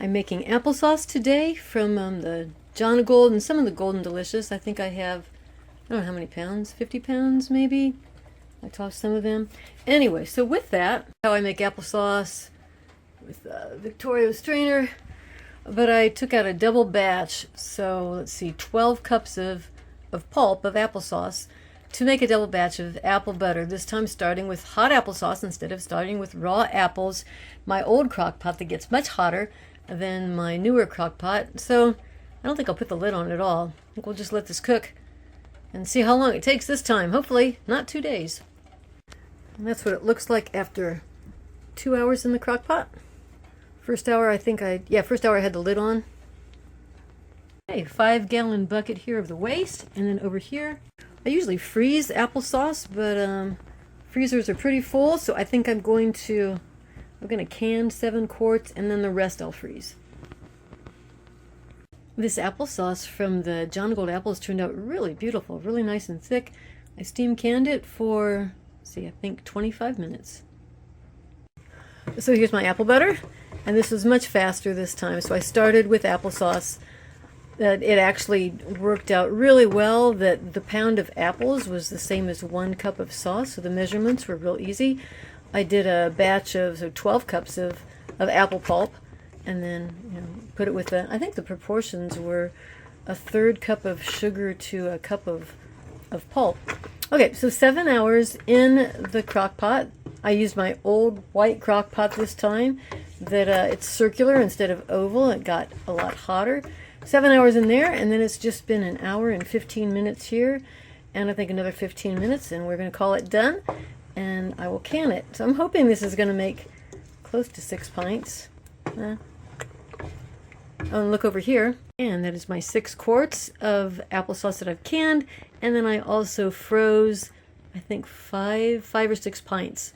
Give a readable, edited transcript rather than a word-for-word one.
I'm making applesauce today from the John Gold and some of the Golden Delicious. I think I have, I don't know how many pounds, 50 pounds maybe. I tossed some of them. Anyway, so with that, how I make applesauce with a Victoria strainer. But I took out a double batch, so let's see, 12 cups of pulp of applesauce to make a double batch of apple butter. This time starting with hot applesauce instead of starting with raw apples. My old crock pot that gets much hotter than my newer crock pot. So I don't think I'll put the lid on at all. I think we'll just let this cook and see how long it takes this time. Hopefully not 2 days. And that's what it looks like after 2 hours in the crock pot. First hour I had the lid on. Okay, 5-gallon bucket here of the waste, and then over here I usually freeze applesauce, but freezers are pretty full, so I think I'm going to can 7 quarts, and then the rest I'll freeze. This applesauce from the John Gold apples turned out really beautiful, really nice and thick. I steam canned it for, I think 25 minutes. So here's my apple butter, and this was much faster this time. So I started with applesauce. It actually worked out really well that the pound of apples was the same as 1 cup of sauce, so the measurements were real easy. I did a batch of 12 cups of apple pulp, and then put it with I think the proportions were 1/3 cup of sugar to a cup of pulp. Okay, so 7 hours in the crock pot. I used my old white crock pot this time. It's circular instead of oval. It got a lot hotter. 7 hours in there, and then it's just been 1 hour and 15 minutes here, and I think another 15 minutes, and we're going to call it done, and I will can it. So I'm hoping this is going to make close to 6 pints. Oh, and look over here, and that is my 6 quarts of applesauce that I've canned, and then I also froze, I think 5 or 6 pints.